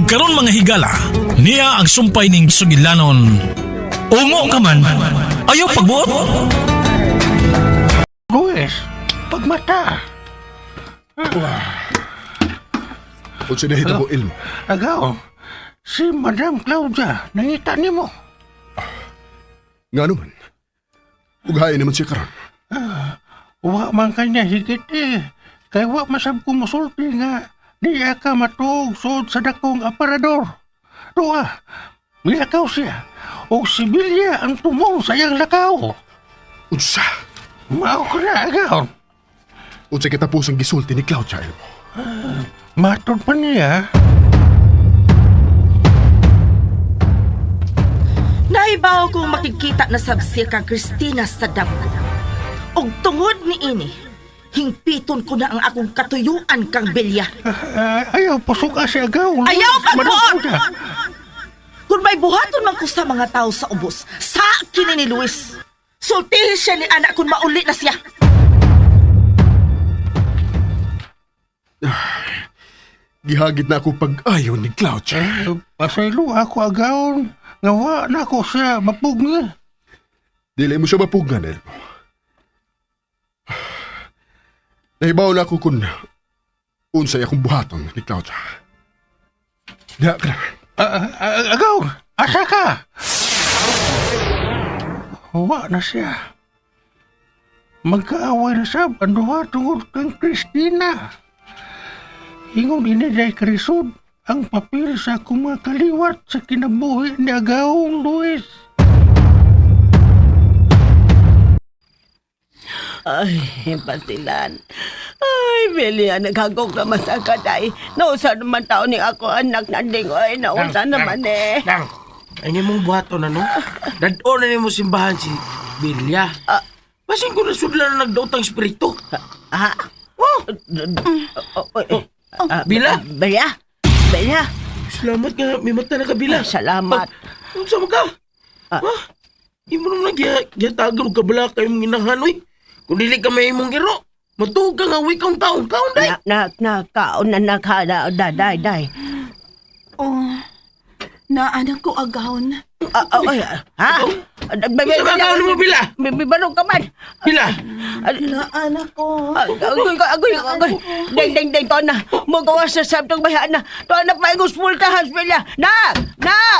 Ug karon mga higala, niya ang sumpay ning sugilanon. Ungo ka man, ayaw pagbuot. Luis, pagmata. Kung sinahita mo ilmo, Agaw, si Madam Claudia, nangita ni mo. nga naman. Ughain naman siya karon. Wa man kanya higit eh. Kaya wa masab ko musulti nga niya ka matuog sud sa dakong aparador. Doa, milakaw siya. O si Bilya ang tumong sayang lakaw. Unsa? Mao ko na agaw. Unsa kitapusang gisulti ni Claudia ilmo? Matod pa niya. Naibaw kong makikita na sabsi kang Christina sa damo. Og tungod ni ini, hingpiton ko na ang akong katuyuan kang Bilya. Ayaw pasuka si agaw. Ayaw Madam pagbuot! Claudia. Kung may buhaton man ko sa mga tao sa ubos, sa kini ni Luis. Sultihin siya ni anak kung mauli na siya. Gihagit na ako pag-ayaw ni Claudia. Pasaylo ako agaw. Nga wa na ko siya mapugni. Dili mo siya mapugan, Elmo. Nahibaw na ako kung unsay akong buhaton ni Claudia. Diha ka na. Agaw, asa ka? Wa na siya. Magkaaway na siya ang duha tungod kang Christina. Ingon iniday karisod ang papel sa akong mga kaliwat sa kinabuhi ni Agawong Luis. Ay, pasilan. Ay, Belia, naghagok naman sa kaday. Nausa naman tao ni ako, anak na dingoy. Nausa naman eh. Dang, ay mong buhato na no? Dado na ni mo simbahan si Bilya. Basin ko na sudlan na nagdautang espiritu. Ha? Bila? Belia? Belia? Salamat nga, may mata na kabila. Salamat. Ano sama ka? Di mo naman nagyatagan o kabala kayong ginahanoy. Kung dili ka may imong giro, matuog ka nga wikang taong kaon, day. Kaon na nakada. Day. Oh, naanak ko agawon. Ha? Sama ka mo, Bila? Bibarong ka man. Bila? Naanak ko. Agoy. Deng, to na. Magawas sa sabtong bayan na. To na pa igos pultahas, Belia. Nak!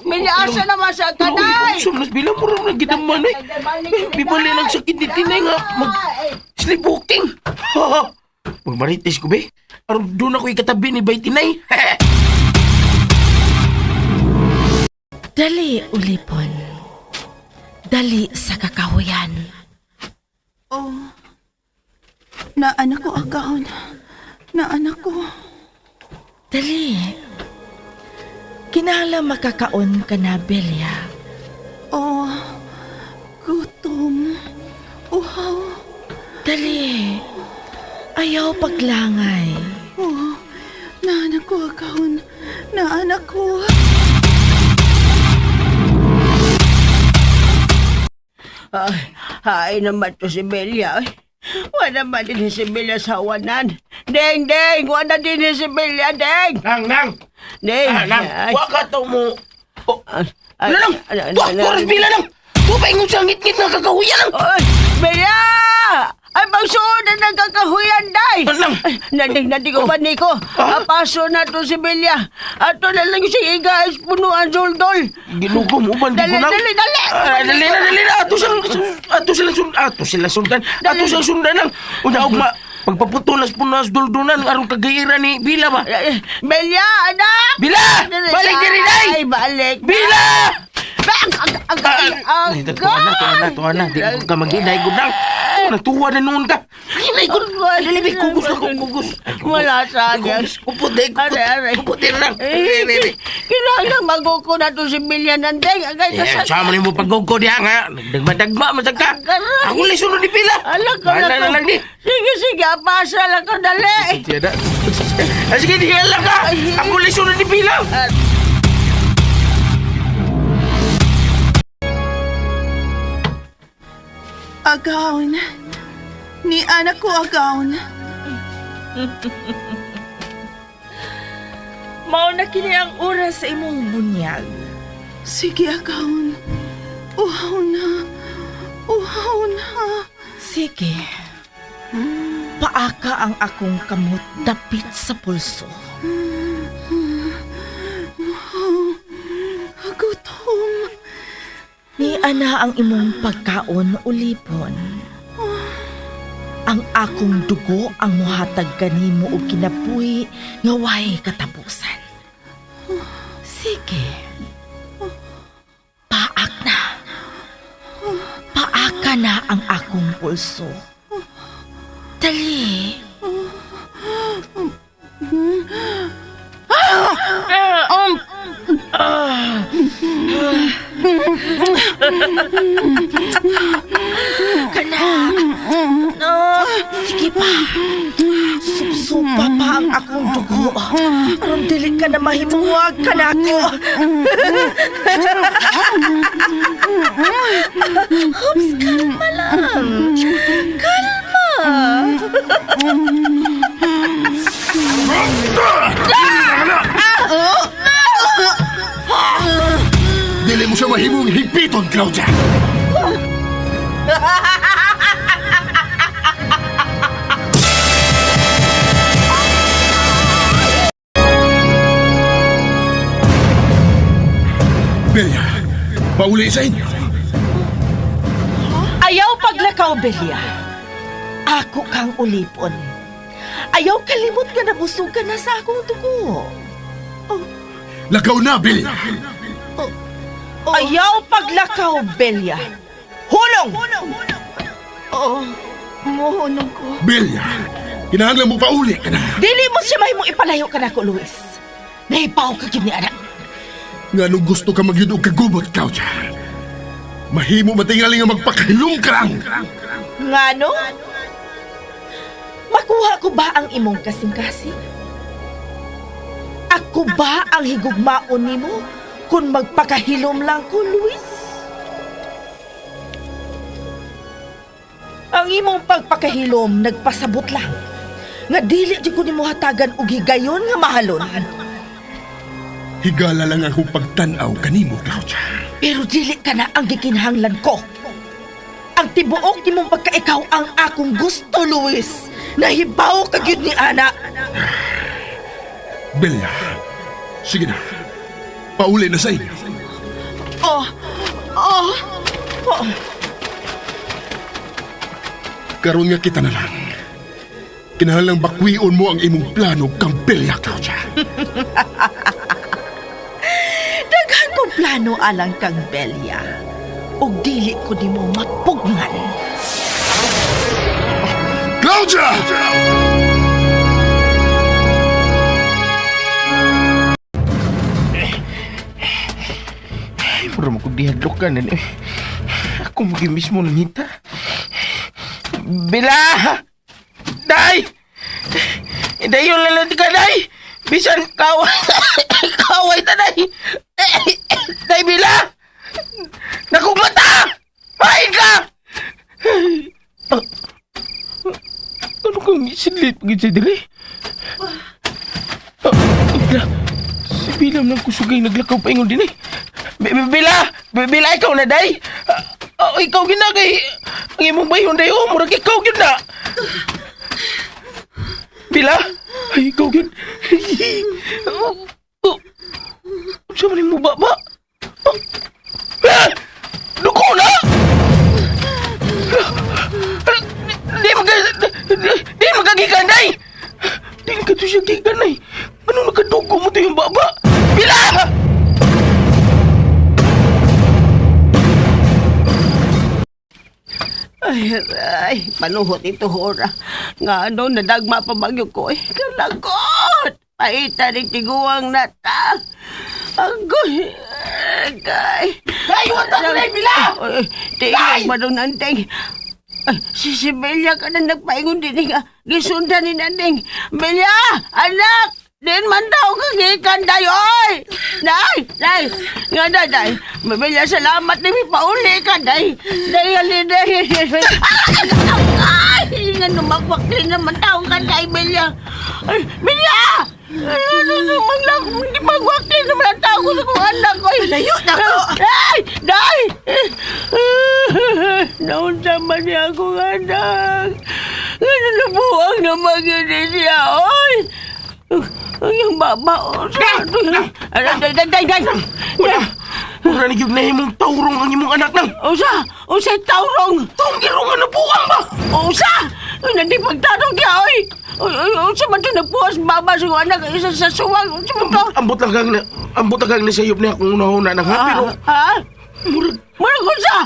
Belia, asa naman sa kaday? Sumnas Bila, murang na ginaman eh. Bibali ng sakit ni Tinay nga mag-sleepwalking. Magmarites ko, be. Parang doon ako ikatabi ni Bay Tinay. Dali, ulipon. Dali sa kakahuyan. Oh, naanak ko agawon. Naanak ko. Dali. Kinahanglan makakaon ka na, Belia. Oh, gutom. Uhaw. Dali. Ayaw paglangay. Oh, naanak ko agawon. Naanak ko. Ay naman to si Belia. Wala naman din si Belia sa wanan. Deng! Wala din si Belia, Deng! Nang! Deng! Nang! Waka to mo! Ay, Nang! Tuwas Bila nang! Tupay ng sangit-ngit ng kakahuyan nang! Oy! Belia! Ay, pagsuod na nagkakahuyan, day! Nang! Nadig ko ba, Nico? Apaso na to si Belia. Ato na lang siya igas punuan suldol. Ginugom, uban, di ko nang! Dali! Dali na! Ato sila sundan nang! Una, pagpaputunas-punas duldunan, arong kagayira ni Bila ba? Belia, anak! Bila! Balik diri, day! Ay, balik! Bila! Tuwa na. Di ka mag-inay ko nang. Natuwa na noon ka. Inay ko. Dali, kugos na kugos. Wala sa akin. Kupot din lang. Kailangan maguko na to si Belia nandeng. Sama ni mo pag-gugo diya nga. Nagdagma-dagma, masag ka. Ako lang sunod ni Bila. Alak ko Wala na lang di. Sige, apasa lang ko, dali. Sige, di lang ka. Ako lang sunod ni Bila. Agawon. Ni anak ko agawon. Mao na kini ang oras sa imong bunyag. Sige, agawon. Uhaw na. Uhaw na. Sige. Paaka ang akong kamot dapit sa pulso. Gutom. Ni ana ang imong pagkaon ulipon. Ang akong dugo ang muhatag kanimo og kinabuhi nga way katapusan. Sige. Paak na. Paaka na ang akong pulso. Dali. Kanak. No, sige pa. Supsupa pa ang akong dugo. Aron dili ka na mahimuwag ka na ako. Hops, kalma lang. Kalma. Dili mo siya mahimong higpiton, Claudia! Belia, pauli sa inyo. Ayaw paglakaw, Belia. Ako kang ulipon. Ayaw kalimot ka na busog ka na sa akong dugo. Lakaw na, Belia! Ayaw paglakaw, Belia. Hulong! Oh, mohonong ko. Belia, kinahanglan mo pauli ka na. Dili mo siya mahimong ipalayo ka na ko, Luis. Nahipaw ka yun ni anak. Nga nung gusto ka magyudog kagubot, Claudia. Mahimo matingali nga magpakahilom ka lang. Ngano? Makuha ko ba ang imong kasing-kasing? Ako ba ang higugmaon nimo kung magpakahilom lang ko, Luis? Ang imong pagpakahilom nagpasabot lang. Nga dili di ko nimo hatagan og higayon nga mahalon. Higala lang akong pagtanaw kanimo, Claudia. Pero dili ka na ang gikinahanglan ko. Ang tibuok nimong pagkaikaw ang akong gusto, Luis. Nahibaw ka gyud ni ana. Belia, sige na. Pauli na sa inyo. Karon nga kita na lang. Kinahanglang bakwion mo ang imong plano kang Belia, Claudia. Daghan kong plano alang kang Belia. O dili ko di mo mapugnan. Claudia! Ay, mura mo kong dihadlokan na eh. Ako mismo nanita. Bella! Day! Day yung lalati ka, Day! Bisan kaway! Kaway ta, Day! Day, Bella! Nakong mata! Pahin ka! Ano kang isidlit pagin sa diri? Bella! Si Bella nang kusugay naglakaw pa ingon din eh. Bella! Bella, ikaw na, Day! Ikaw ginagay! Ang imong bayon, Day! Oh, murag ikaw yun na! Bella! Ay, ikaw yun! Saan mo ba? Dugo na! Di magagikan, Day! Di ka to siya gikan, Day! Ano nakadugo mo to yung baba? Bella! Ay, panuhot ito, Hora. Nga ano, nadagma pa bagyo ko eh. Kalagot! Paita rin tiguang nata. Agoy! Agay! Day, huwag na Day, Bella! Tingnan mo doon, Nandeng. Si Belia ka na nagpaingon din nga. Gisundan ni Nandeng. Belia! Anak! Din man daw kagikan, Day, oy! Day! Nga na, Day. Belia, salamat na may pauli ka, Day. Day! Ay! Nga numakwak din naman tao ka, Day, Belia. Belia! Ano naman lang, hindi magwakli naman ang tao ko sa kong anak ko. Layo na ko! Day! Day! Naunsa man niya akong anak. Ano na buwang naman yun siya, oy! Ang yung baba, Day! Mura na yung nahimong taurong ang imong anak nang. Usay taurong! Itong irong na buwang ba? Usa! Uy, nandi pagtanong kaya, oy! Usa man ito nagpuas baba sa kong anak, isa sa suwag, usa man ito! Ambot lang ni sayop niya kung una-una nang ha, pero Ha? murag Marag unsa?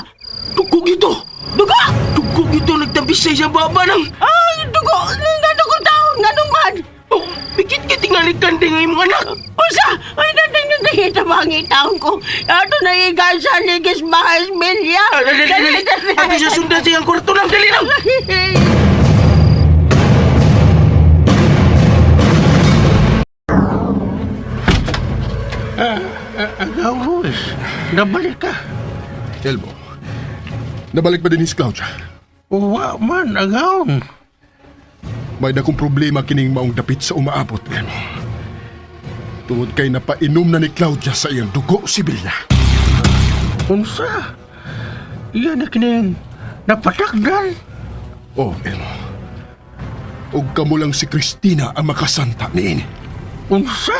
dugog ito. Duga! Dugog ito nagtampis sa isang baba nang. Ay, dugo! Nga dugo taon, nga naman! Oh, bigit tingali kanding ang imong anak. Usa! Ay, nandang itabangi taon ko. Ato na igan sa ligis bahas milya. Dali. Ati sa sundan siyang kwarto lang, dali lang. Agaw, Luis. Nabalik ka. Elmo, nabalik ba din si Claudia? Uwa man, agaw. May dakong problema kining maong dapit sa umaabot, Elmo. Tungod kay napainom na ni Claudia sa iyang dugo si Billa. Unsa? Iyan na kining napatakdan. Oh, Elmo. Og kamo lang si Christina ang makasanta niini. Unsa?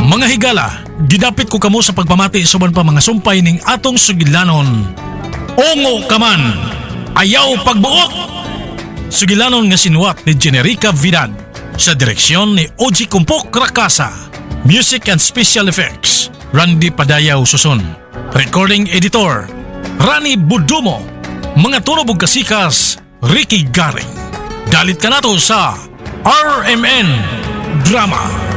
Mga higala, gidapit ko kamo sa pagpamati suban pa mga sumpay ning atong sugilanon. Ongo ka man, ayaw pagbuot! Sugilanon nga sinuwat ni Generica Vidal sa direksyon ni Oji Kumpok Rakasa. Music and Special Effects, Randy Padayaw Susun. Recording Editor, Rani Budumo. Mga turobog kasikas, Ricky Garing. Dalit ka nato sa RMN Drama.